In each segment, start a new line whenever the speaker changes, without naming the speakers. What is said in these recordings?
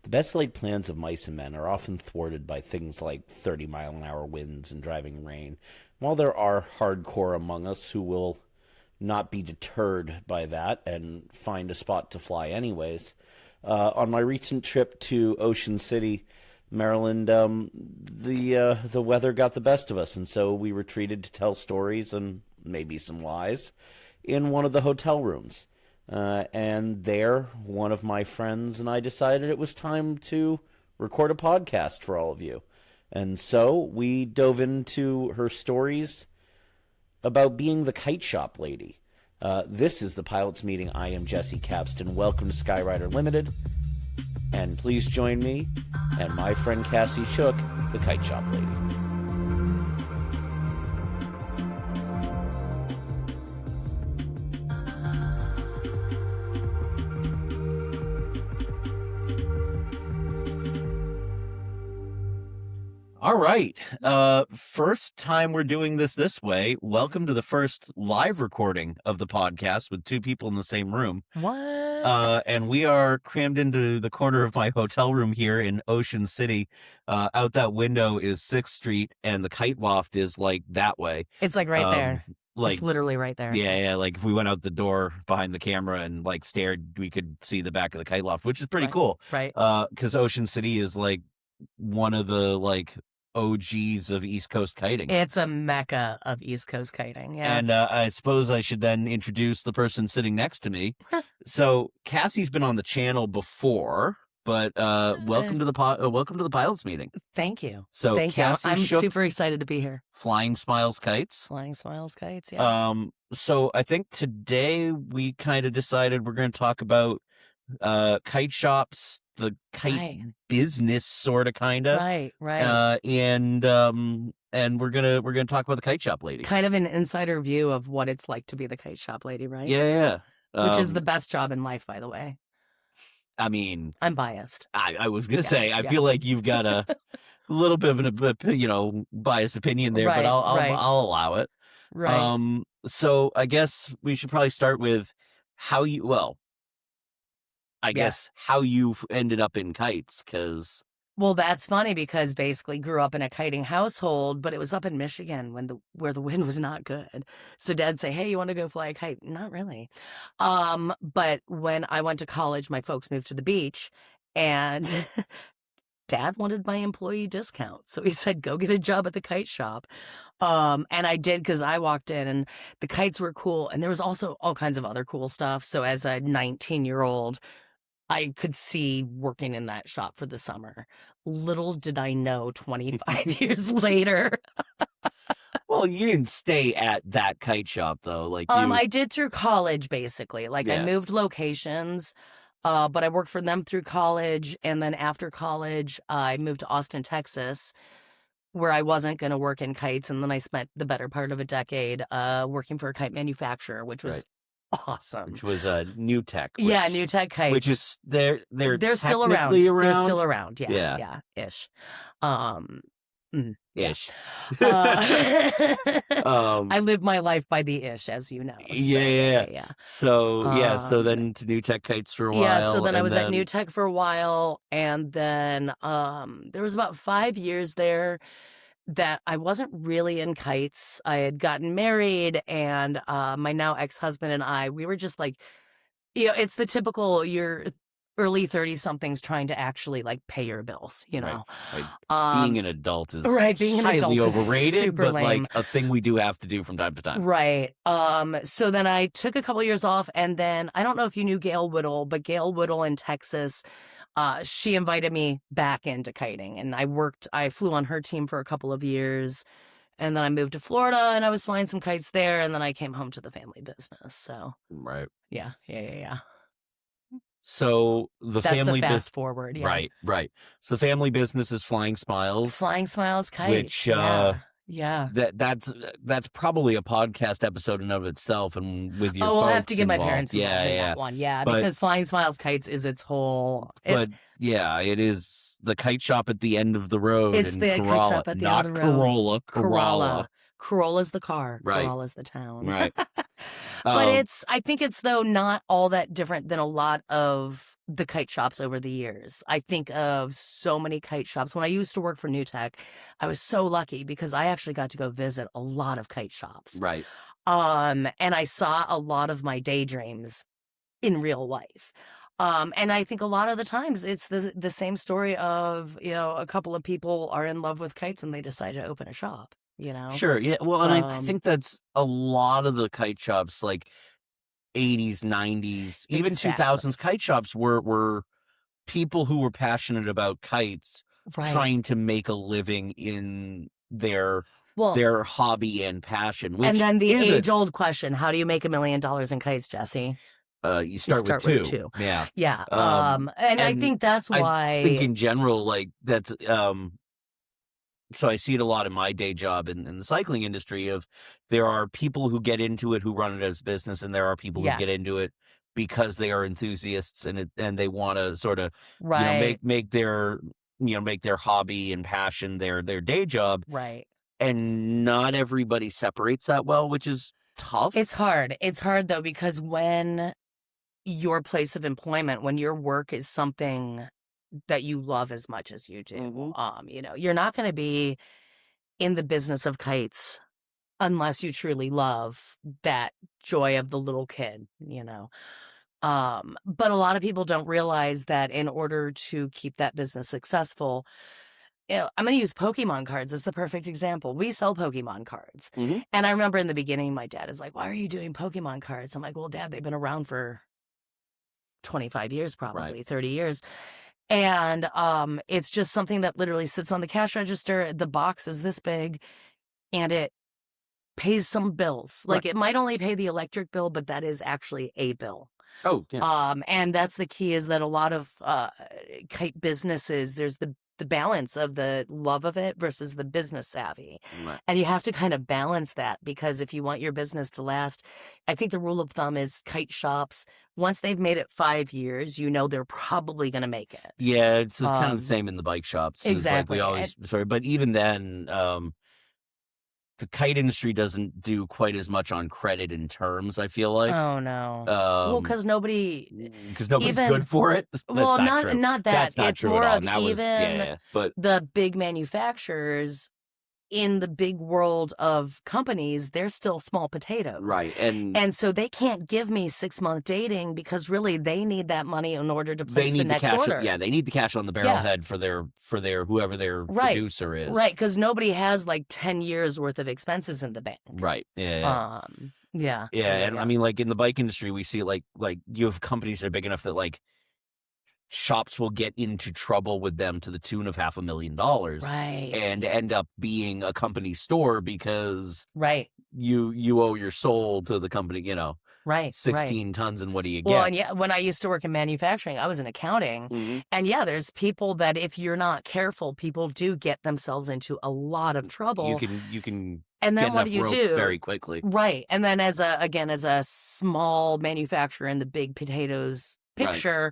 The best laid plans of mice and men are often thwarted by things like 30-mile-an-hour winds and driving rain. While there are hardcore among us who will not be deterred by that and find a spot to fly anyways, on my recent trip to Ocean City, Maryland, the weather got the best of us, and so we retreated to tell stories and maybe some lies in one of the hotel rooms. And there, one of my friends and I decided it was time to record a podcast for all of you. And so we dove into her stories about being the Kite Shop Lady. This is the Pilots Meeting. I am Jesse Capston. Welcome to Skyrider Limited. And please join me and my friend Cassie Shook, the Kite Shop Lady. All right. First time we're doing this way. Welcome to the first live recording of the podcast with two people in the same room.
What?
And we are crammed into the corner of my hotel room here in Ocean City. Out that window is 6th Street, and the kite loft is like that way.
It's like right there.
Like
it's literally right there.
Yeah. Like if we went out the door behind the camera and like stared, we could see the back of the kite loft, which is pretty cool.
Right.
Because Ocean City is like one of the like OGs of East Coast kiting.
It's a mecca of East Coast kiting. Yeah.
And I suppose I should then introduce the person sitting next to me. So Cassie's been on the channel before, but welcome to the Pilots Meeting.
Thank you.
So
Thank
Cassie
you. I'm
Shook,
super excited to be here.
Flying Smiles Kites.
Flying Smiles Kites. Yeah.
So I think today we kind of decided we're going to talk about kite shops, the kite business, sort of, kind of.
Right.
And we're gonna talk about the Kite Shop Lady.
Kind of an insider view of what it's like to be the Kite Shop Lady, right?
Yeah.
Which is the best job in life, by the way.
I mean,
I'm biased.
I was gonna say, I feel like you've got a little bit of an biased opinion there, but I'll allow it.
Right.
So I guess we should probably start with how you ended up in kites, because...
Well, that's funny because basically grew up in a kiting household, but it was up in Michigan where the wind was not good. So Dad'd say, "Hey, you want to go fly a kite?" Not really. But when I went to college, my folks moved to the beach, and Dad wanted my employee discount. So he said, "Go get a job at the kite shop." And I did, because I walked in and the kites were cool. And there was also all kinds of other cool stuff. So as a 19-year-old, I could see working in that shop for the summer. Little did I know 25 years later.
Well, you didn't stay at that kite shop, though.
I did through college, basically. I moved locations, but I worked for them through college. And then after college, I moved to Austin, Texas, where I wasn't going to work in kites. And then I spent the better part of a decade working for a kite manufacturer, which was awesome.
Which was New Tech.
New Tech Kites.
Which is they're
still around. They're still around. Yeah. Ish.
Ish.
I live my life by the ish, as you know. So,
yeah. So then to New Tech Kites for a while.
Yeah. So then I was at New Tech for a while, and then there was about 5 years there that I wasn't really in kites. I had gotten married, and my now ex-husband and I, we were just like, it's the typical, you're early 30-somethings trying to actually pay your bills, know.
Right. Being an adult is
being an
highly
adult
overrated,
is super
but
lame.
A thing we do have to do from time to time.
Right. So then I took a couple years off, and then I don't know if you knew Gail Whittle, but Gail Whittle in Texas, she invited me back into kiting, and I flew on her team for a couple of years, and then I moved to Florida, and I was flying some kites there, and then I came home to the family business. So
right.
Yeah.
So
that's the fast forward. Yeah.
Right. So the family business is Flying Smiles.
Flying Smiles Kites.
Which that's probably a podcast episode in of itself, and with your
we'll
folks
have to get
involved.
my parents involved in that one. Because Flying Smiles Kites is its whole.
It is the kite shop at the end of the road.
It's
in
the
Corolla,
kite shop at the end of the road.
Corolla.
Corolla's the car.
Right.
Corolla's the town.
Right.
But I think it's, though, not all that different than a lot of the kite shops over the years. I think of so many kite shops. When I used to work for New Tech, I was so lucky because I actually got to go visit a lot of kite shops.
Right.
And I saw a lot of my daydreams in real life. And I think a lot of the times it's the same story of, a couple of people are in love with kites and they decide to open a shop,
Sure. Yeah. Well, and I
Um,
think that's a lot of the kite shops, like 80s, 90s, even
Exactly.
2000s kite shops were people who were passionate about kites
Right.
trying to make a living in their
Well,
hobby and passion, which
and then the
is
age-old question, how do you make $1 million in kites, Jesse?
you
You
start with
start with a
two.
2.
Yeah.
Yeah. And I think that's
I
why.
think in general, like that's so I see it a lot in my day job in the cycling industry of there are people who get into it who run it as business, and there are people who
Yeah.
get into it because they are enthusiasts and they want to sort of
Right.
make their make their hobby and passion their day job,
Right.
and not everybody separates that well, which is tough.
It's hard. It's hard, though, because when your place of employment, when your work is something that you love as much as you do, you're not going to be in the business of kites unless you truly love that joy of the little kid. But a lot of people don't realize that in order to keep that business successful, I'm going to use Pokemon cards as the perfect example. We sell Pokemon cards.
Mhm.
And I remember in the beginning, my dad is like, why are you doing Pokemon cards? I'm like, well, Dad, they've been around for 25 years, probably
Right.
30 years. And it's just something that literally sits on the cash register. The box is this big and it pays some bills.
Right.
Like, it might only pay the electric bill, but that is actually a bill.
Oh, yeah.
And that's the key, is that a lot of kite businesses, there's the balance of the love of it versus the business savvy.
Right.
And you have to kind of balance that, because if you want your business to last, I think the rule of thumb is kite shops, once they've made it 5 years, they're probably going to make it.
Yeah, it's kind of the
Um,
same in the bike shops. It's like
Exactly.
we always sorry, but even then, the kite industry doesn't do quite as much on credit and terms, I feel like.
Oh, no. Well, because nobody's
nobody's
even
good for it. That's
well,
not true.
not that.
That's not
It's
true
more
at all.
of
And that was
even
but
the big manufacturers in the big world of companies, they're still small potatoes.
right.
And so they can't give me 6-month dating, because really they need that money in order to
they
place the
need the
next
cash.
order.
Yeah, they need the cash on the barrelhead for their whoever their
Right.
producer is.
Right, because nobody has like 10 years worth of expenses in the bank.
Right. Yeah.
Yeah.
And I mean, like in the bike industry, we see like you have companies that are big enough that like shops will get into trouble with them to the tune of $500,000,
Right.
and end up being a company store because
Right.
you owe your soul to the company,
Right.
16 tons, and what do you get?
Well, and when I used to work in manufacturing, I was in accounting.
Mhm.
And there's people that, if you're not careful, people do get themselves into a lot of trouble.
You can
And
get
then what
enough
do you
rope
do?
very quickly.
Right. And then as a small manufacturer in the big potatoes
Right.
picture,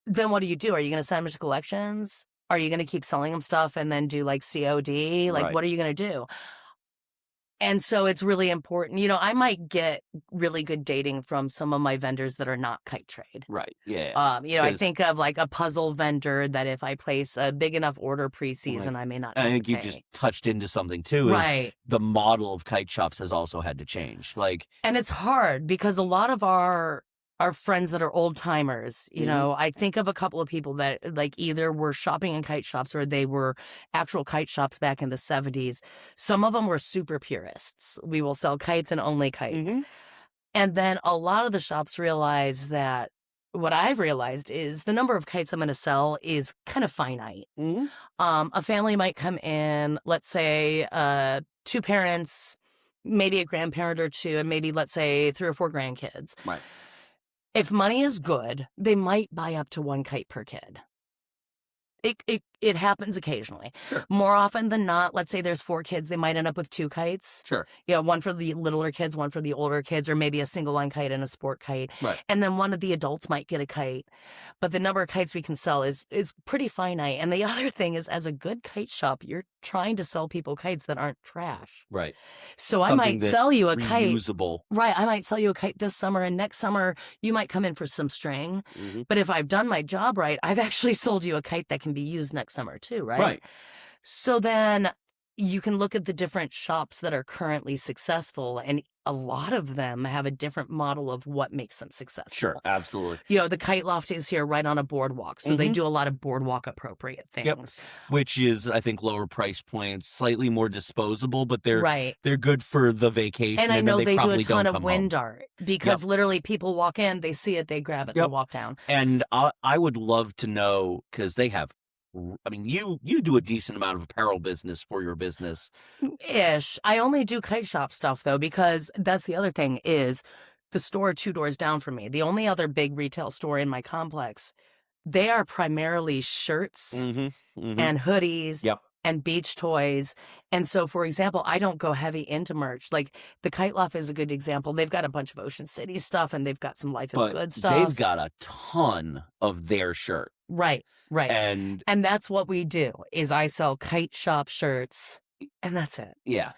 then what do you do? Are you going to send them to collections? Are you going to keep selling them stuff and then do like COD? Like,
Right.
what are you going to do? And so it's really important. I might get really good dating from some of my vendors that are not kite trade.
Right. Yeah.
I
'Cause-
think of like a puzzle vendor that if I place a big enough order pre-season, I may not.
I
have
think
to
you
pay.
just touched into something too. Is
Right.
the model of kite shops has also had to change. Like,
And it's hard because a lot of our friends that are old timers, I think of a couple of people that like either were shopping in kite shops or they were actual kite shops back in the 70s. Some of them were super purists. We will sell kites and only kites.
Mhm.
And then a lot of the shops realize that what I've realized is the number of kites I'm going to sell is kind of finite.
Mhm.
A family might come in, let's say 2 parents, maybe a grandparent or 2, and maybe, let's say, 3 or 4 grandkids.
Right.
If money is good, they might buy up to 1 kite per kid. It happens occasionally.
Sure.
More often than not, let's say there's 4 kids, they might end up with 2 kites.
Sure.
One for the littler kids, one for the older kids, or maybe a single line kite and a sport kite.
Right.
And then one of the adults might get a kite. But the number of kites we can sell is pretty finite. And the other thing is, as a good kite shop, you're trying to sell people kites that aren't trash.
Right.
So I
Something
might
that's
sell you a kite.
reusable.
Right. I might sell you a kite this summer, and next summer you might come in for some string.
Mm-hmm.
But if I've done my job right, I've actually sold you a kite that can be used next summer too, right?
Right.
So then you can look at the different shops that are currently successful, and a lot of them have a different model of what makes them successful.
Sure, absolutely.
The Kite Loft is here right on a boardwalk, so they do a lot of boardwalk appropriate things.
Yep. Which is, I think, lower price points, slightly more disposable, but they're good for the vacation.
And I know they do a ton of
home.
wind art because literally people walk in, they see it, they grab it, they walk down.
And I would love to know, because they have, I mean, you do a decent amount of apparel business for your business.
Ish. I only do kite shop stuff, though, because that's the other thing is the store 2 doors down from me, the only other big retail store in my complex, they are primarily shirts and hoodies and beach toys. And so, for example, I don't go heavy into merch. Like the Kite Loft is a good example. They've got a bunch of Ocean City stuff, and they've got some Life is Good stuff.
They've got a ton of their shirt.
Right.
And
that's what we do is I sell kite shop shirts, and that's it.
Yeah.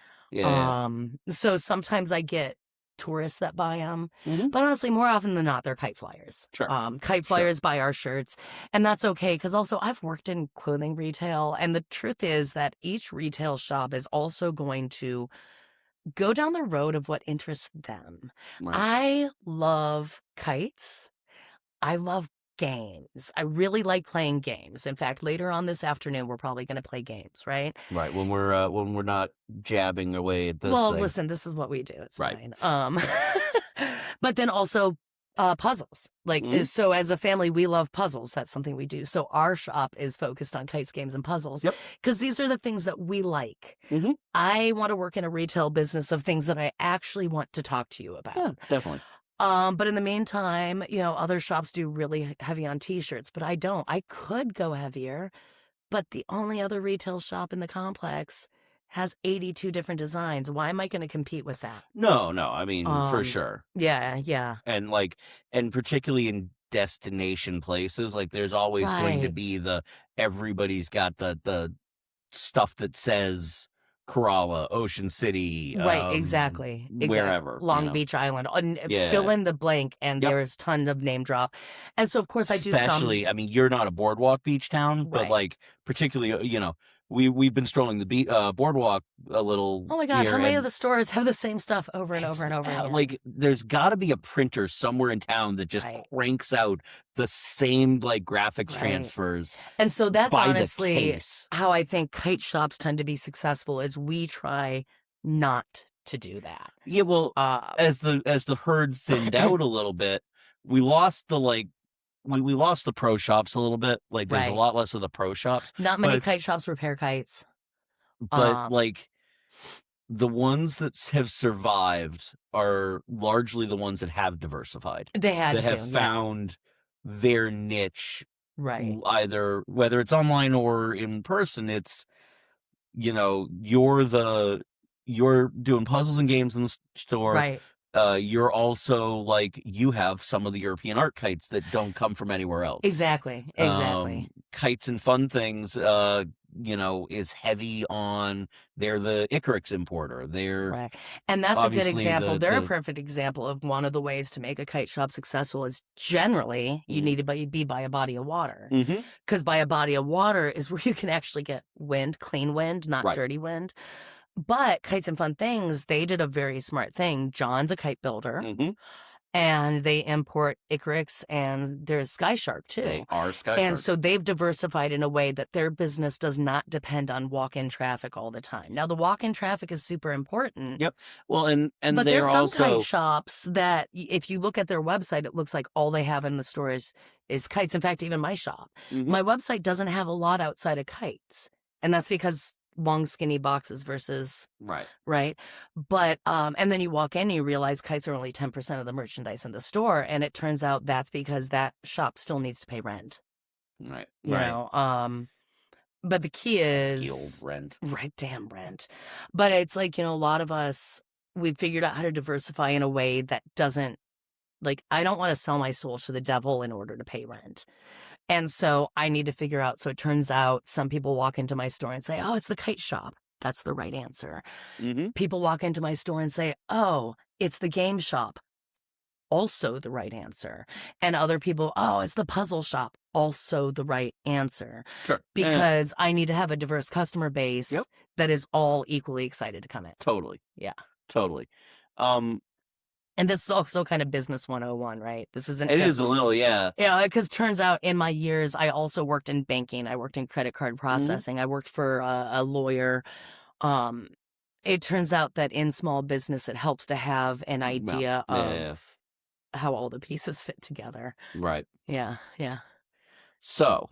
So sometimes I get tourists that buy them, but honestly, more often than not, they're kite flyers.
Sure.
Kite flyers buy our shirts, and that's okay because also I've worked in clothing retail, and the truth is that each retail shop is also going to go down the road of what interests them.
Right.
I love kites. I love games. I really like playing games. In fact, later on this afternoon, we're probably going to play games, right?
Right. When we're not jabbing away at this
Well,
thing.
listen, this is what we do. It's
right.
fine. But then also puzzles. So as a family, we love puzzles. That's something we do. So our shop is focused on kites, games, and puzzles.
Yep.
Because these are the things that we like. I want to work in a retail business of things that I actually want to talk to you about.
Yeah, definitely.
But in the meantime, other shops do really heavy on t-shirts, but I don't. I could go heavier, but the only other retail shop in the complex has 82 different designs. Why am I going to compete with that?
No, I mean, for sure.
Yeah.
And particularly in destination places, there's always going to be everybody's got the stuff that says Corolla, Ocean City,
right? Exactly.
Wherever,
Long Beach Island, fill in the blank, and there's tons of name drop. And so, of course, I do some.
Especially, I mean, you're not a boardwalk beach town, but particularly, we've been strolling the boardwalk a little.
Oh my God! How many of the stores have the same stuff over and over and over again?
There's got to be a printer somewhere in town that just cranks out the same graphics transfers.
And so that's honestly how I think kite shops tend to be successful. Is we try not to do that.
Yeah, well, as the herd thinned out a little bit, we lost the we lost the pro shops a little bit. There's a lot less of the pro shops.
Not many kite shops repair kites.
But the ones that have survived are largely the ones that have diversified.
They
have found their niche.
Right.
Either whether it's online or in person, it's you're doing puzzles and games in the store.
Right.
You're also you have some of the European art kites that don't come from anywhere else.
Exactly.
Kites and Fun Things, is heavy on. They're the Icarus importer. They're
and that's a good example. They're a perfect example of one of the ways to make a kite shop successful is generally you need to be by a body of water. Because by a body of water is where you can actually get wind, clean wind, not dirty wind. But Kites and Fun Things, they did a very smart thing. John's a kite builder, and they import Icarus, and there's Sky Shark, too.
They are Sky Shark.
And so they've diversified in a way that their business does not depend on walk-in traffic all the time. Now, the walk-in traffic is super important.
Yep. Well, and
but
they're
there's some
also
kite shops that, if you look at their website, it looks like all they have in the store is kites. In fact, even my shop. My website doesn't have a lot outside of kites, and that's because long skinny boxes versus right but and then you walk in and you realize kites are only 10% of the merchandise in the store, and it turns out that's because that shop still needs to pay rent,
right
you know But the key
Pesky old
is
Brent.
right, damn Brent. But it's like, a lot of us, we've figured out how to diversify in a way that doesn't, like, I don't want to sell my soul to the devil in order to pay rent. And so I need to figure out. So it turns out some people walk into my store and say, oh, it's the kite shop. That's the right answer.
Mm-hmm.
People walk into my store and say, oh, it's the game shop. Also the right answer. And other people, oh, it's the puzzle shop. Also the right answer.
Sure.
Because I need to have a diverse customer base
Yep.
that is all equally excited to come in.
Totally.
Yeah.
Totally.
And this is also kind of business 101, right? This isn't
It
just,
is a little, yeah.
Yeah, because turns out in my years, I also worked in banking. I worked in credit card processing. I worked for a lawyer. It turns out that in small business, it helps to have an idea of how all the pieces fit together.
Right.
Yeah, yeah.
So,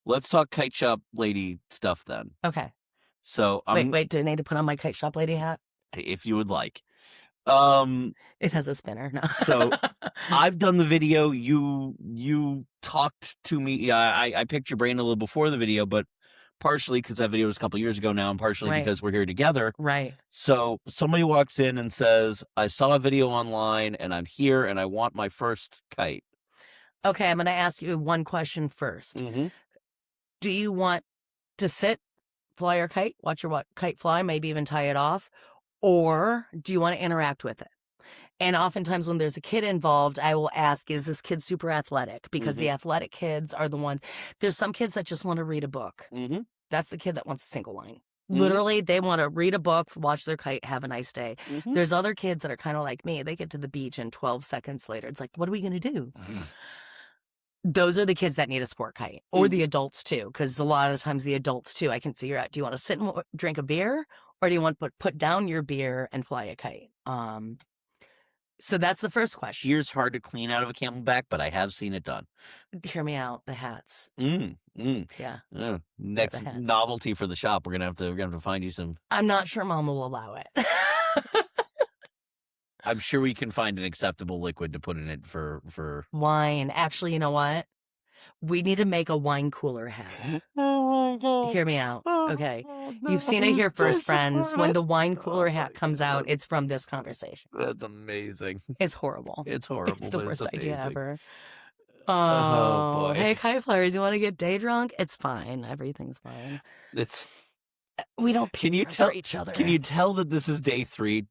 let's talk Kite Shop Lady stuff then.
Okay.
So,
Wait, do I need to put on my Kite Shop Lady hat?
If you would like.
It has a spinner. No.
So, I've done the video. You talked to me. Yeah, I picked your brain a little before the video, but partially because that video was a couple years ago now, and partially because we're here together.
Right.
So somebody walks in and says, I saw a video online and I'm here and I want my first kite.
Okay, I'm going to ask you one question first.
Mm-hmm.
Do you want to sit, fly your kite, watch your kite fly, maybe even tie it off? Or do you want to interact with it? And oftentimes when there's a kid involved, I will ask, is this kid super athletic? Because the athletic kids are the ones. There's some kids that just want to read a book.
Mm-hmm.
That's the kid that wants a single line. Literally, they want to read a book, watch their kite, have a nice day.
Mm-hmm.
There's other kids that are kind of like me. They get to the beach and 12 seconds later, it's like, what are we going to do? Those are the kids that need a sport kite, or the adults too, because a lot of the times the adults too, I can figure out, do you want to sit and drink a beer, or do you want to put down your beer and fly a kite? So that's the first question.
Shear's hard to clean out of a Camelback, but I have seen it done.
Hear me out. The hats. Yeah.
Next novelty for the shop. We're gonna have to find you some.
I'm not sure Mom will allow it.
I'm sure we can find an acceptable liquid to put in it for
wine. Actually, you know what? We need to make a wine cooler hat.
Oh my God.
Hear me out. Okay. You've seen it here first, friends. When the wine cooler hat comes out, it's from this conversation.
That's amazing.
It's horrible.
It's horrible.
It's the worst idea ever.
Oh boy.
Hey, kite flyers, you want to get day drunk? It's fine. Everything's fine. We don't peek for each other.
Can you tell that this is day 3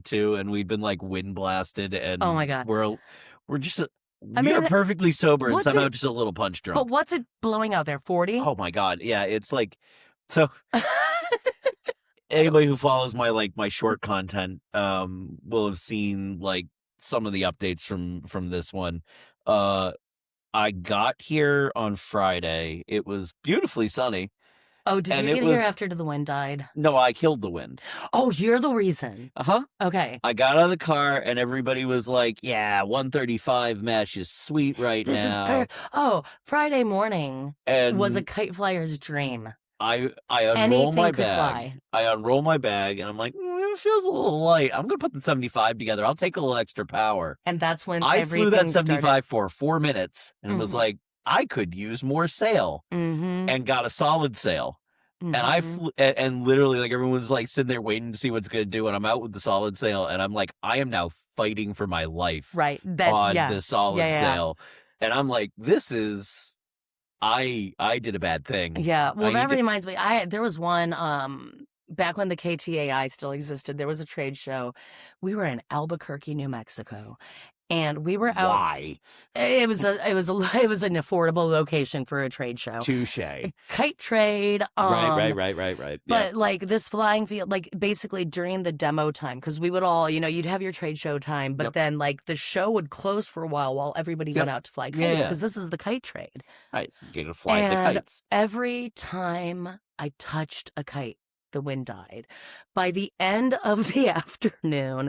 too, and we've been like wind blasted, and
oh my God,
we're just we are perfectly sober and somehow just a little punch drunk.
But what's it blowing out there? 40?
Oh my God, yeah, it's like so. Anybody who follows my short content will have seen like some of the updates from this one. I got here on Friday. It was beautifully sunny.
Oh, did you get here after the wind died?
No, I killed the wind.
Oh, you're the reason.
Uh-huh.
Okay.
I got out of the car and everybody was like, yeah, 135 mesh is sweet right now.
Friday morning was a kite flyer's dream.
I unroll my bag. I unroll my bag and I'm like, it feels a little light. I'm going to put the 75 together. I'll take a little extra power.
And that's when
I flew that 75 for 4 minutes and was like, I could use more sail, and got a solid sail. And I flew, and literally like everyone was like sitting there waiting to see what's going to do. And I'm out with the solid sail and I'm like, I am now fighting for my life on the solid sail. And I'm like, this is, I did a bad thing.
Yeah. Well, that reminds me, there was one, back when the KTAI still existed, there was a trade show. We were in Albuquerque, New Mexico. And we were out.
Why?
It was an affordable location for a trade show.
Touche.
Kite trade.
Right.
But like this flying field, like basically during the demo time, because we would all, you'd have your trade show time, but then like the show would close for a while everybody went out to fly kites because this is the kite trade.
Right. So you get to fly the kites.
Every time I touched a kite, the wind died. By the end of the afternoon,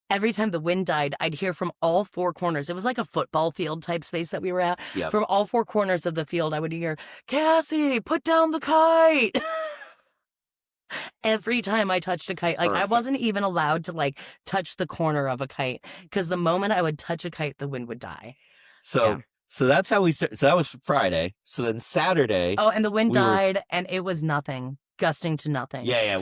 every time the wind died, I'd hear from all 4 corners. It was like a football field type space that we were at. Yep. From all 4 corners of the field, I would hear, Cassie, put down the kite. Every time I touched a kite, like I wasn't even allowed to like touch the corner of a kite because the moment I would touch a kite, the wind would die.
So So that's how we started. So that was Friday. So then Saturday.
Oh, and the wind
we were-
died, and it was nothing. Gusting to nothing.
Yeah.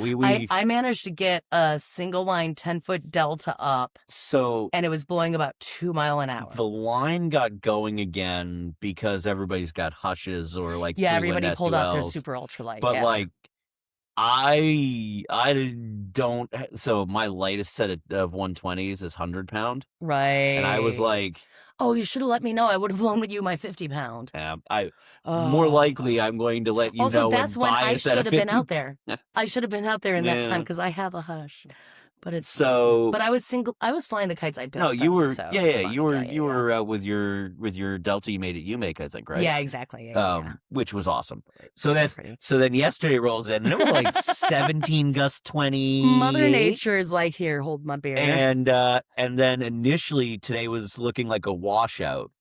I managed to get a single line 10-foot delta up,
So
and it was blowing about 2 miles an hour.
the line got going again because everybody's got hushes or like
Yeah,
3-wind
everybody pulled out their
SULs.
super ultralight.
But
yeah.
like, I don't. So my lightest set of 120s is 100-pound,
right.
and I was like,
oh, you should have let me know. I would have loaned you my 50-pound.
more likely I'm going to let you
also,
know.
that's
and
when
buy
I
a set
should
of
have been
50.
out there. I should have been out there in that time
Yeah.
because I have a hush. But it's
So,
But I was flying the kites I built.
no, you
though,
were,
so
yeah,
it's
yeah,
fine.
you were,
Yeah,
you were out with your Delta you made at UMake, I think, right?
Yeah, exactly. Yeah.
Which was awesome.
So
So then yesterday rolls in, and it was like 17 gust 20.
Mother Nature is like, here, hold my beer.
And then initially today was looking like a washout.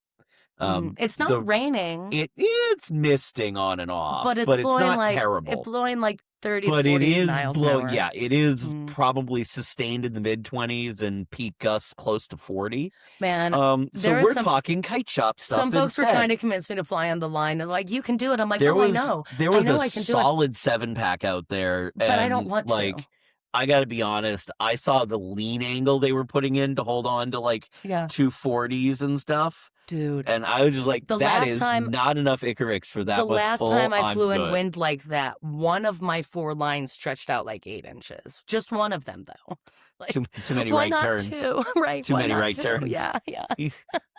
It's not raining.
It's misting on and off,
but it's
not
like
terrible.
It's blowing like 30
but
to 40
it is
miles an
blowing.
hour.
Yeah, it is probably sustained in the mid-20s and peak gusts close to 40.
Man,
so we're talking kite shop stuff.
Some folks were
instead.
trying to convince me to fly on the line, and like, you can do it. I'm like,
There
I know.
There was
I know
a
I can do
solid 7-pack out there,
but I don't
and,
want
like,
to.
I got to be honest. I saw the lean angle they were putting in to hold on to like 240s and stuff.
Dude.
And I was just like, that is not enough Icarics for that.
The last time I flew in
good.
wind like that, one of my 4 lines stretched out like 8 inches. Just one of them, though. Like,
too many
why
right
not
turns.
2? Right.
Too
why
many
not
right
2?
turns.
Yeah.
Too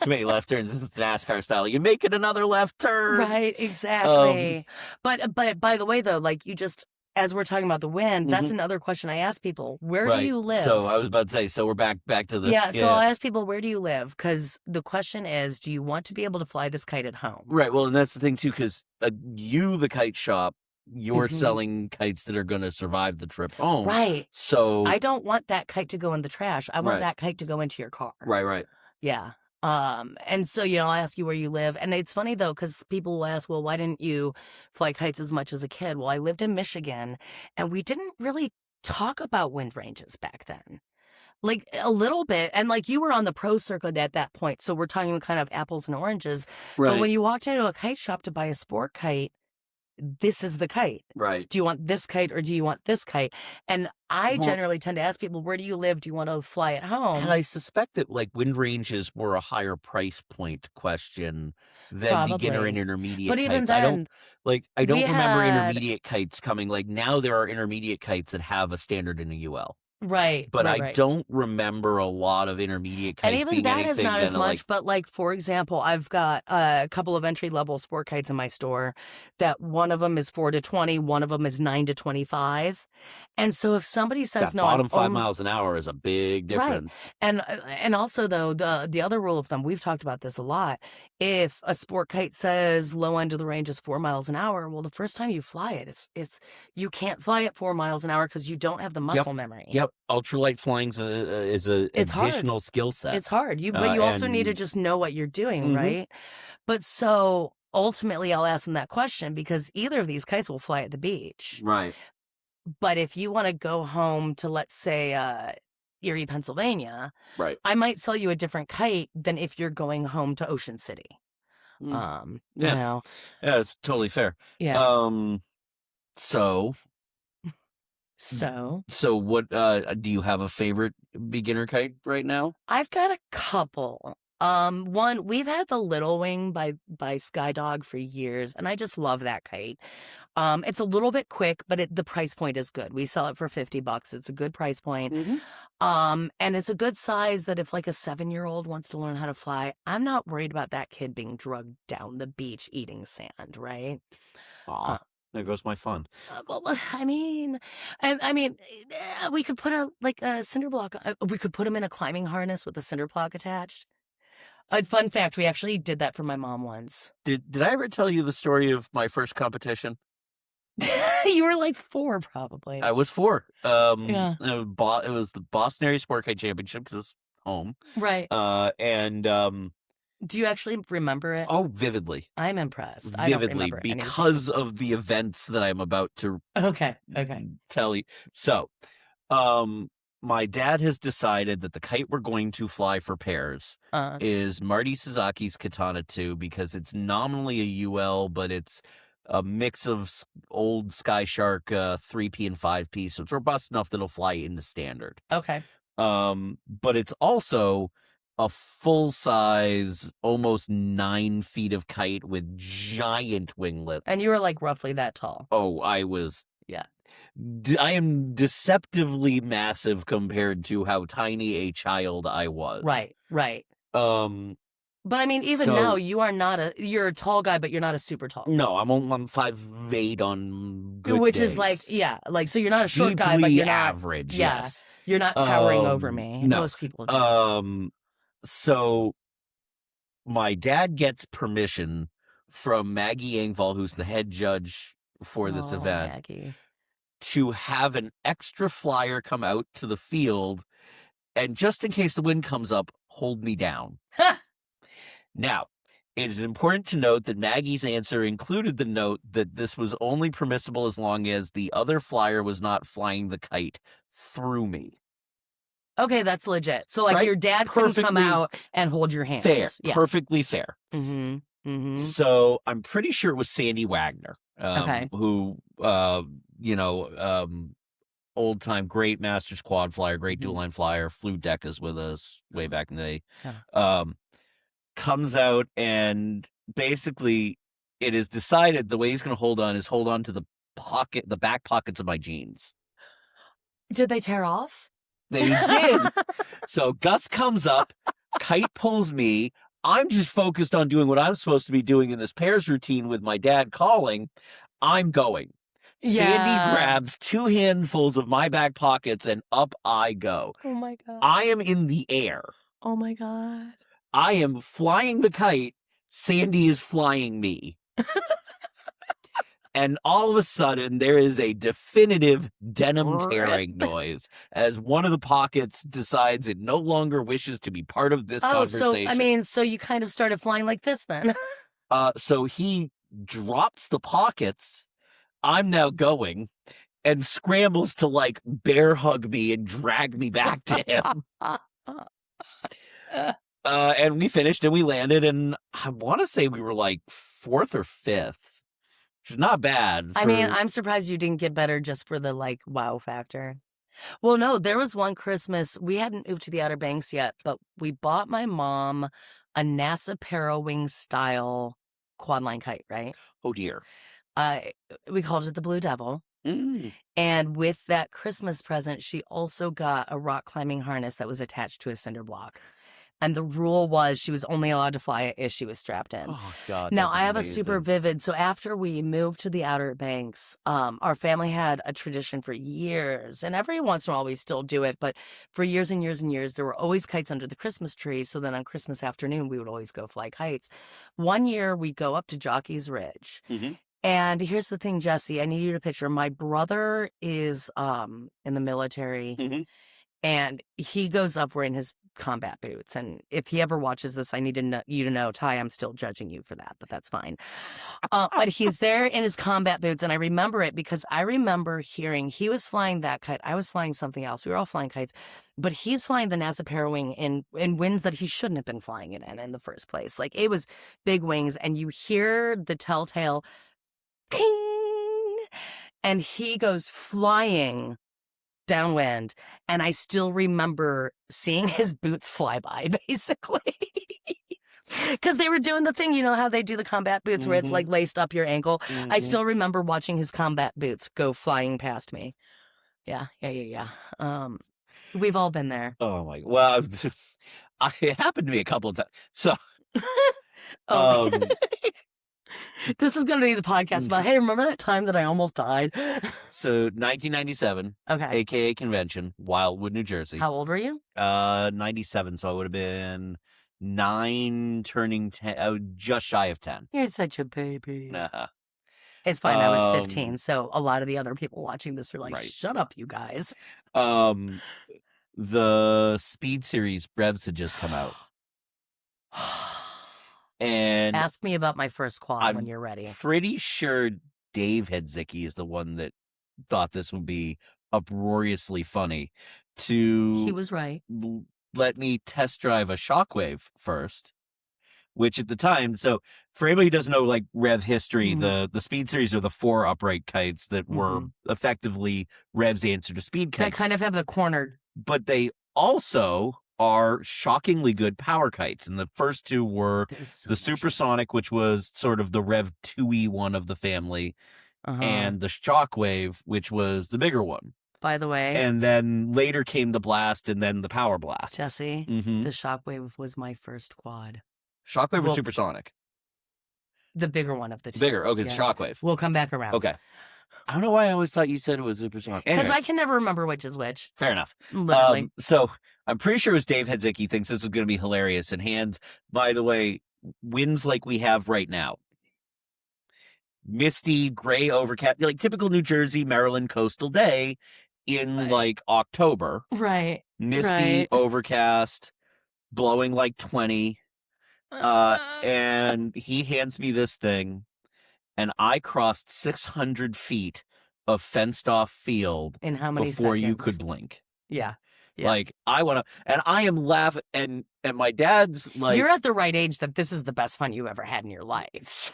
many left turns. This is NASCAR style. You make it another left turn.
Right. Exactly. But by the way, though, like you just, as we're talking about the wind, that's another question I ask people. Where do you live?
So I was about to say, so we're back to the...
So I'll ask people, where do you live? Because the question is, do you want to be able to fly this kite at home?
Right, well, and that's the thing, too, because the kite shop, you're selling kites that are going to survive the trip home.
Right.
So...
I don't want that kite to go in the trash. I want that kite to go into your car.
Right.
Yeah. And so, I'll ask you where you live. And it's funny, though, because people will ask, well, why didn't you fly kites as much as a kid? Well, I lived in Michigan, and we didn't really talk about wind ranges back then. Like, a little bit. And, like, you were on the pro circuit at that point, so we're talking kind of apples and oranges.
Right.
But when you walked into a kite shop to buy a sport kite, this is the kite.
Right.
Do you want this kite or do you want this kite? And I generally tend to ask people, where do you live? Do you want to fly at home?
And I suspect that like wind ranges were a higher price point question than beginner and intermediate
but
kites.
Even then,
I don't remember intermediate kites coming. Like now there are intermediate kites that have a standard in a UL.
Right.
But
right,
I don't remember a lot of intermediate kites.
And even
being
that is not as much.
Like...
But like, for example, I've got a couple of entry-level sport kites in my store that one of them is 4 to 20, one of them is 9 to 25. And so if somebody says,
that
no,
bottom 5 miles an hour is a big difference.
Right. And also, though, the other rule of thumb, we've talked about this a lot. If a sport kite says low end of the range is 4 miles an hour, well, the first time you fly it, it's you can't fly at 4 miles an hour because you don't have the muscle memory.
Yep. Ultralight flying is an additional skill set.
It's hard. But you also need to just know what you're doing, right? But so ultimately, I'll ask them that question because either of these kites will fly at the beach.
Right.
But if you want to go home to, let's say, Erie, Pennsylvania,
right,
I might sell you a different kite than if you're going home to Ocean City.
Yeah, it's totally fair.
Yeah.
So what do you have a favorite beginner kite right now?
I've got a couple. One, we've had the Little Wing by Skydog for years, and I just love that kite. It's a little bit quick, but the price point is good. We sell it for $50. It's a good price point. And it's a good size that if like a 7-year-old wants to learn how to fly, I'm not worried about that kid being drugged down the beach eating sand, right?
There goes my fun.
Well, I mean, we could put a cinder block. We could put him in a climbing harness with a cinder block attached. Fun fact: we actually did that for my mom once.
Did I ever tell you the story of my first competition?
You were like 4, probably.
I was 4.
Yeah.
It was the Boston Area Sport Kite Championship because it's home.
Right.
And
do you actually remember it?
Oh, vividly.
I'm impressed.
Vividly,
I don't remember
because of the events that I'm about to
Okay.
tell you. So, my dad has decided that the kite we're going to fly for pairs is Marty Suzuki's Katana 2 because it's nominally a UL, but it's a mix of old Sky Shark 3P and 5P, so it's robust enough that it'll fly into standard.
Okay.
But it's also a full-size, almost 9 feet of kite with giant winglets.
And you were like roughly that tall.
Oh, I was...
Yeah.
I am deceptively massive compared to how tiny a child I was.
Right. But I mean, even
So-
now, you're a tall guy, but you're not a super tall.
No, I'm 5'8" on good
Which
days.
is like, so you're not a short guy, but
Deeply
you're not
average,
yeah.
yes.
You're not towering over me.
No.
Most people do.
So my dad gets permission from Maggie Engvall, who's the head judge for this event,
Maggie.
to have an extra flyer come out to the field, and just in case the wind comes up, hold me down. Now, it is important to note that Maggie's answer included the note that this was only permissible as long as the other flyer was not flying the kite through me.
Okay, that's legit. So, like,
Right?
your dad couldn't come
Perfectly
out and hold your hands.
Fair.
Yeah.
Perfectly fair.
Mm-hmm.
So I'm pretty sure it was Sandy Wagner,
Okay.
who, old time great Masters quad flyer, great dual line flyer, flew Decas with us way back in the day.
Yeah.
Comes out and basically it is decided the way he's going to hold on to the back pockets of my jeans.
Did they tear off?
They did. So Gus comes up, kite pulls me. I'm just focused on doing what I'm supposed to be doing in this pairs routine with my dad calling. I'm going. Sandy grabs 2 handfuls of my back pockets and up I go.
Oh my God.
I am in the air.
Oh my God.
I am flying the kite. Sandy is flying me. And all of a sudden, there is a definitive denim tearing noise as one of the pockets decides it no longer wishes to be part of this conversation.
So you kind of started flying like this then.
So he drops the pockets. I'm now going and scrambles to like bear hug me and drag me back to him. And we finished and we landed, and I want to say we were like 4th or 5th. Which is not bad.
I'm surprised you didn't get better just for the like wow factor. Well, no, there was one Christmas, we hadn't moved to the Outer Banks yet, but we bought my mom a NASA Parawing style quadline kite, right?
Oh dear.
We called it the Blue Devil. And with that Christmas present, she also got a rock climbing harness that was attached to a cinder block. And the rule was she was only allowed to fly it if she was strapped in.
Oh, God.
Now,
that's
I have
amazing.
a super vivid. So after we moved to the Outer Banks, our family had a tradition for years. And every once in a while we still do it. But for years and years and years, there were always kites under the Christmas tree. So then on Christmas afternoon, we would always go fly kites. One year, we go up to Jockey's Ridge.
Mm-hmm.
And here's the thing, Jesse, I need you to picture. My brother is in the military.
Mm-hmm.
And he goes up wearing his combat boots. And if he ever watches this, I need you to know, Ty, I'm still judging you for that, but that's fine. But he's there in his combat boots. And I remember it because I remember hearing he was flying that kite. I was flying something else. We were all flying kites. But he's flying the NASA Parawing in winds that he shouldn't have been flying it in the first place. Like, it was big wings. And you hear the telltale ping. And he goes flying downwind, and I still remember seeing his boots fly by, basically. Because they were doing the thing, you know how they do the combat boots where it's like laced up your ankle?
Mm-hmm.
I still remember watching his combat boots go flying past me. Yeah. We've all been there.
Oh, my. Well, it happened to me a couple of times. So,
this is going to be the podcast about, hey, remember that time that I almost died?
So 1997,
Okay.
AKA convention, Wildwood, New Jersey.
How old were you?
97, so I would have been 9 turning 10, just shy of 10.
You're such a baby.
Uh-huh.
It's fine. I was 15, so a lot of the other people watching this are like,
Right.
shut up, you guys.
The Speed Series Brevs had just come out. And
Ask me about my first quad
I'm
when you're ready.
pretty sure Dave Hedzicki is the one that thought this would be uproariously funny.
He was right.
let me test drive a Shockwave first, which at the time, so for anybody who doesn't know, like, Rev history, the Speed Series are the 4 upright kites that were effectively Rev's answer to Speed kites.
That kind of have the cornered.
But they also are shockingly good power kites. And the first 2 were the Supersonic, which was sort of the Rev 2E one of the family, and the Shockwave, which was the bigger one.
By the way.
And then later came the Blast and then the Power Blast.
Jesse, the Shockwave was my first quad.
Shockwave or Supersonic?
The bigger one of the 2.
Bigger. Okay, the Shockwave.
We'll come back around.
Okay. I don't know why I always thought you said it was Supersonic.
Because
Anyway.
I can never remember which is which.
Fair enough.
Literally.
So I'm pretty sure it was Dave Hedzicki thinks this is going to be hilarious. And hands, by the way, winds like we have right now. Misty, gray, overcast, like typical New Jersey, Maryland coastal day in like October.
Right.
Misty, overcast, blowing like 20. And he hands me this thing, and I crossed 600 feet of fenced off field
in how many
before
seconds?
You could blink.
Yeah.
Like, I want to, and I am laughing, and my dad's like,
you're at the right age that this is the best fun you ever had in your life.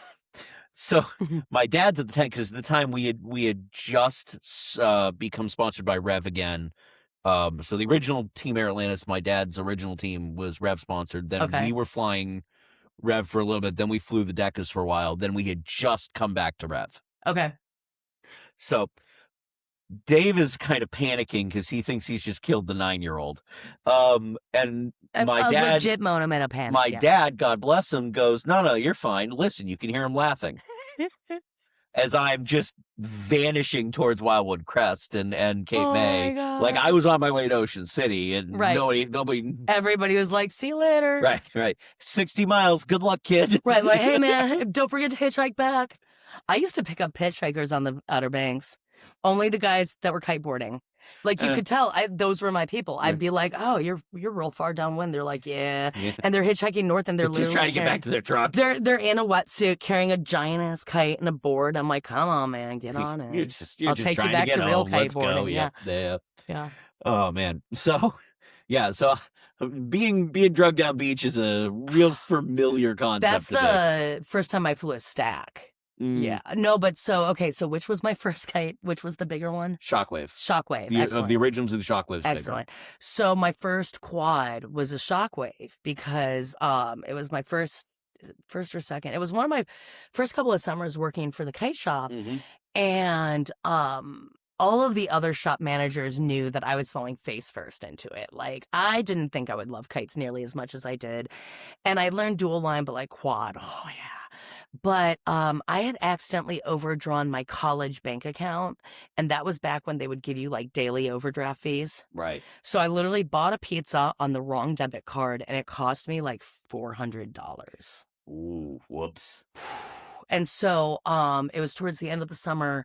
So my dad's at the time, because at the time we had just become sponsored by Rev again. So the original Team Air Atlantis, my dad's original team, was Rev sponsored. Then we were flying Rev for a little bit. Then we flew the Decas for a while. Then we had just come back to Rev.
Okay.
So Dave is kind of panicking because he thinks he's just killed the 9-year-old. And my dad,
legit moment of panic.
My dad, God bless him, goes, no, you're fine. Listen, you can hear him laughing. As I'm just vanishing towards Wildwood Crest and Cape May. Like, I was on my way to Ocean City, and nobody.
Everybody was like, see you later.
Right. 60 miles. Good luck, kid.
Right. Like, hey, man, don't forget to hitchhike back. I used to pick up hitchhikers on the Outer Banks. Only the guys that were kiteboarding. Like, you could tell those were my people. I'd be like, oh, you're real far downwind. They're like, yeah. And they're hitchhiking north, and they're
just trying to get back to their truck.
They're in a wetsuit carrying a giant ass kite and a board. I'm like, come on, man, get on it.
I'll
take you back to real kiteboarding.
Yeah. Oh man. So being drugged down beach is a real familiar concept.
That's the first time I flew a stack. Yeah. No, but so which was my first kite? Which was the bigger one?
Shockwave. Of the originals of the Shockwave.
Excellent. Bigger. So my first quad was a Shockwave because it was my first or second. It was one of my first couple of summers working for the Kite Shop. And all of the other shop managers knew that I was falling face first into it. Like, I didn't think I would love kites nearly as much as I did. And I learned dual line, but like quad, oh yeah. But I had accidentally overdrawn my college bank account, and that was back when they would give you like daily overdraft fees.
Right.
So I literally bought a pizza on the wrong debit card, and it cost me like $400.
Ooh, whoops.
And so it was towards the end of the summer.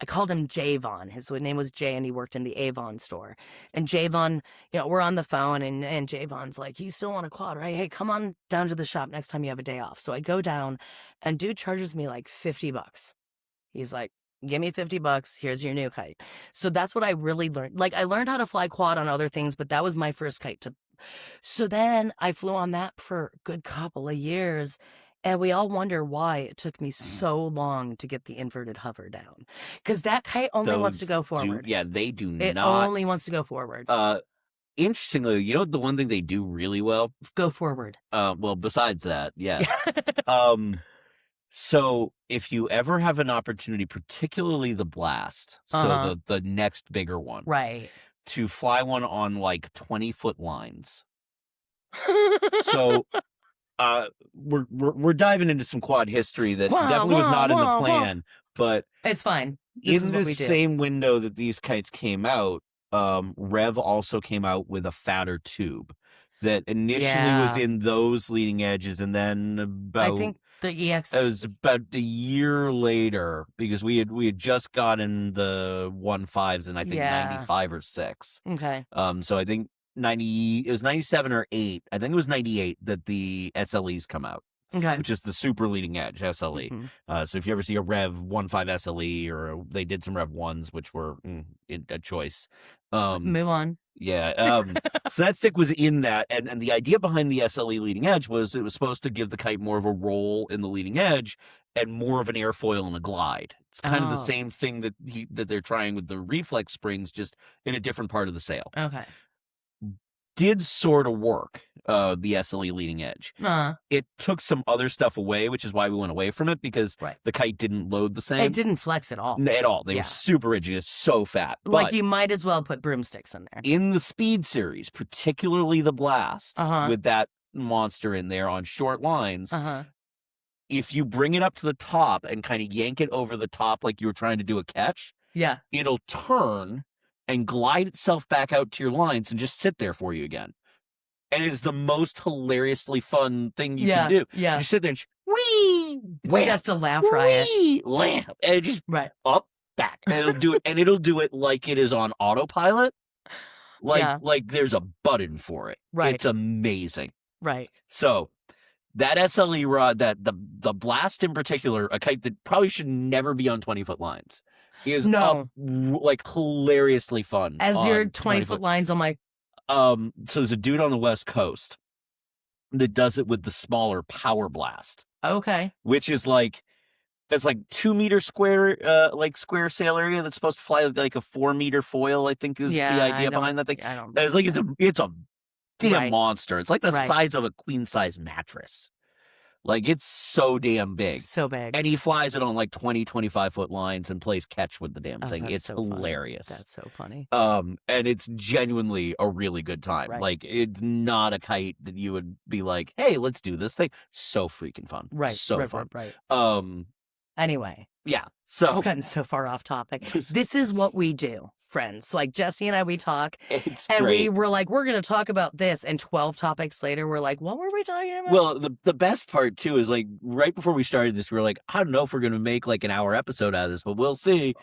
I called him Javon. His name was Jay, and he worked in the Avon store. And Javon, we're on the phone, and Javon's like, you still want a quad, right? Hey, come on down to the shop next time you have a day off. So I go down, and dude charges me like $50. He's like, give me $50. Here's your new kite. So that's what I really learned. Like, I learned how to fly quad on other things, but that was my first kite. So then I flew on that for a good couple of years. And we all wonder why it took me so long to get the inverted hover down. Because that kite only wants to go forward.
They do not.
It only wants to go forward.
Interestingly, the one thing they do really well?
Go forward.
Well, besides that, yes. So if you ever have an opportunity, particularly the Blast, so the next bigger one.
Right.
To fly one on like 20-foot lines. So... we're diving into some quad history that definitely was not in the plan, but
it's fine.
In this same window that these kites came out, Rev also came out with a fatter tube that initially was in those leading edges, and then about
I think the EX.
It was about a year later because we had just gotten the 1.5s in I think 95 or 6.
Okay.
So I think it was 97 or 8. I think it was 98 that the SLEs come out.
Okay.
which is the super leading edge SLE. So if you ever see a Rev 1.5 SLE, or they did some Rev 1s, which were a choice.
Move on.
Yeah. So that stick was in that. And the idea behind the SLE leading edge was it was supposed to give the kite more of a roll in the leading edge and more of an airfoil and a glide. It's kind of the same thing that they're trying with the reflex springs, just in a different part of the sail.
Okay.
Did sort of work, the SLE leading edge. It took some other stuff away, which is why we went away from it, because the kite didn't load the same.
It didn't flex at all.
At all. They were super rigid. It's so fat.
Like,
but
you might as well put broomsticks in there.
in the speed series, particularly the Blast, with that monster in there on short lines, if you bring it up to the top and kind of yank it over the top like you were trying to do a catch, it'll turn and glide itself back out to your lines and just sit there for you again. And it is the most hilariously fun thing you can do.
Yeah.
You sit there and whee!
It's just a laugh riot.
Lamp. And it just up, back. And it'll do it like it is on autopilot. Like there's a button for it.
Right.
It's amazing.
Right.
So that SLE rod, that the Blast in particular, a kite that probably should never be on 20-foot lines, is like hilariously fun.
As your 20-foot lines, I'm like,
so there's a dude on the West Coast that does it with the smaller Power Blast.
Okay.
Which is like, it's like 2 meter square, square sail area that's supposed to fly like a 4 meter foil, I think is the idea behind that thing. It's like, it's a damn monster. It's like the size of a queen size mattress. Like, it's so damn big.
So big.
And he flies it on like 20, 25-foot lines and plays catch with the damn thing. It's
so
hilarious.
Funny. That's so funny.
And it's genuinely a really good time.
Right.
Like, it's not a kite that you would be like, hey, let's do this thing. So freaking fun.
Right.
So fun.
Right.
Anyway. Yeah. So
I've gotten so far off topic. This is what we do, friends. Like, Jesse and I, we talk.
It's
and
great.
we were like, we're going to talk about this. And 12 topics later, we're like, what were we talking about?
Well, the best part, too, is like right before we started this, we were like, I don't know if we're going to make like an hour episode out of this, but we'll see.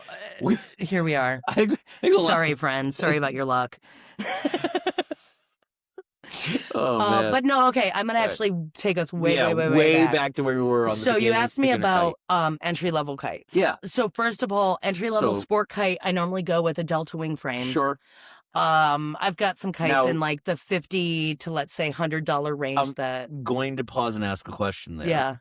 Here we are. Sorry, friends. Sorry about your luck.
Man.
But no, okay. I'm gonna actually take us way
back to where we were on the
So you asked me about entry level kites.
Yeah.
So first of all, entry level sport kite, I normally go with a Delta wing frame.
Sure.
I've got some kites in like the $50 to let's say $100 range.
I'm going to pause and ask a question there.
Yeah.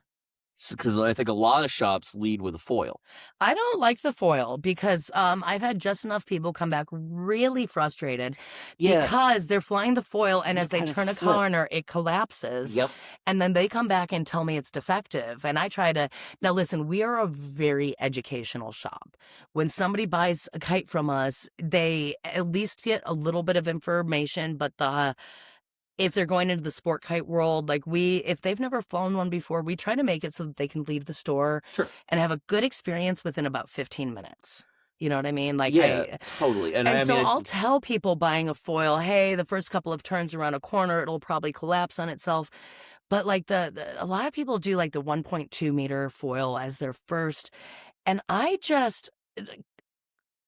Because I think a lot of shops lead with a foil.
I don't like the foil because I've had just enough people come back really frustrated because they're flying the foil and as they turn a corner, it collapses.
Yep.
And then they come back and tell me it's defective. And I try to, now listen, we are a very educational shop. When somebody buys a kite from us, they at least get a little bit of information, but if they're going into the sport kite world, like if they've never flown one before, we try to make it so that they can leave the store and have a good experience within about 15 minutes. You know what I mean? Like,
totally. And
so I'll tell people buying a foil, hey, the first couple of turns around a corner, it'll probably collapse on itself. But like a lot of people do like the 1.2 meter foil as their first. And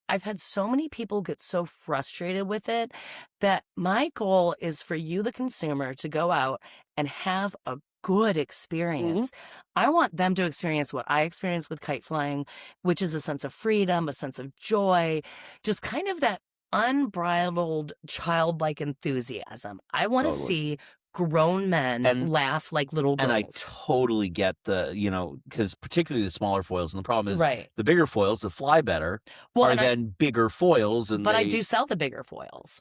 I've had so many people get so frustrated with it that my goal is for you, the consumer, to go out and have a good experience. I want them to experience what I experienced with kite flying, which is a sense of freedom, a sense of joy, just kind of that unbridled childlike enthusiasm. I want to see grown men laugh like little girls.
And I totally get because particularly the smaller foils, and the problem is the bigger foils that fly better are then bigger foils. But
I do sell the bigger foils.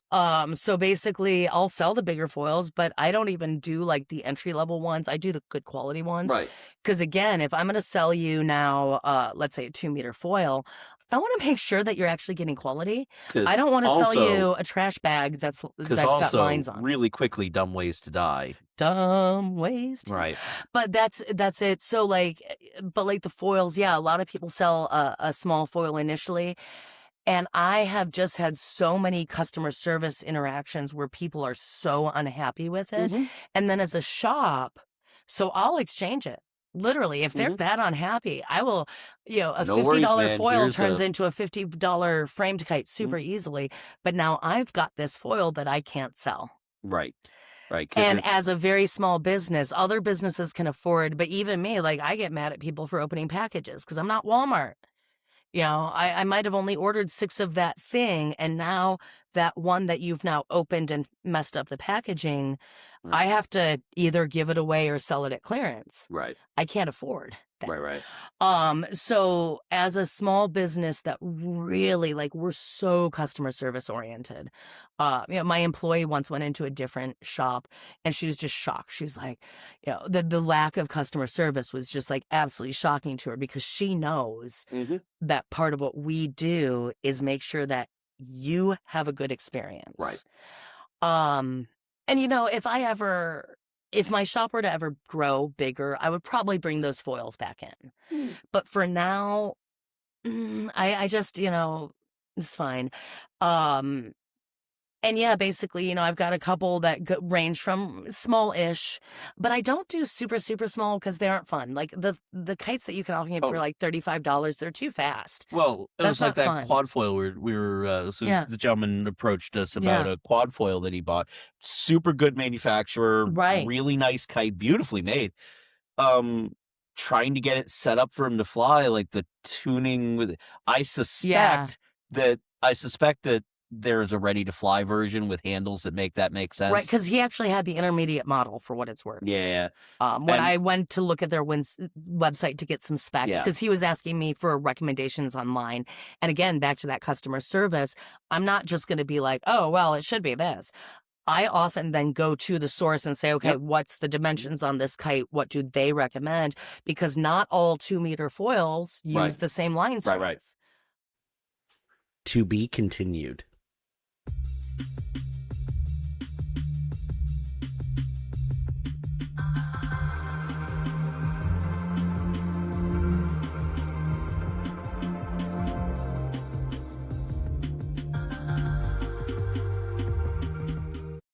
So basically I'll sell the bigger foils, but I don't even do like the entry level ones. I do the good quality ones.
Right.
Because again, if I'm going to sell you now, let's say a 2 meter foil, I want to make sure that you're actually getting quality. I don't want to sell you a trash bag that's got lines on.
Really quickly, dumb ways to die.
Dumb ways.
Right.
But that's it. So like the foils, a lot of people sell a small foil initially. And I have just had so many customer service interactions where people are so unhappy with it. And then as a shop, so I'll exchange it. Literally, if they're that unhappy, I will, a $50 foil turns into a $50 framed kite super easily. But now I've got this foil that I can't sell.
Right. Right.
And as a very small business, other businesses can afford, but even me, like I get mad at people for opening packages because I'm not Walmart. You know, I might have only ordered 6 of that thing, and now that one that you've now opened and messed up the packaging, I have to either give it away or sell it at clearance.
Right.
I can't afford that.
Right.
So as a small business that really, like, we're so customer service oriented. You know, my employee once went into a different shop and she was just shocked. She's like, you know, the lack of customer service was just like absolutely shocking to her because she knows that part of what we do is make sure that you have a good experience.
Right.
And you know, if my shop were to ever grow bigger, I would probably bring those foils back in. But for now, I just, you know, it's fine. And yeah, basically, you know, I've got a couple that range from small-ish, but I don't do super, super small because they aren't fun. Like the kites that you can offer me for like $35, they're too fast.
Well, it was like that
fun.
quad foil we were the gentleman approached us about a quad foil that he bought. Super good manufacturer, really nice kite, beautifully made. Trying to get it set up for him to fly, like the tuning with I suspect that there's a ready-to-fly version with handles that make sense.
Right, because he actually had the intermediate model for what it's worth.
Yeah.
When I went to look at their website to get some specs, because he was asking me for recommendations online. And again, back to that customer service, I'm not just going to be like, oh, well, it should be this. I often then go to the source and say, okay, what's the dimensions on this kite? What do they recommend? Because not all 2-meter foils use the same line strength.
To be continued.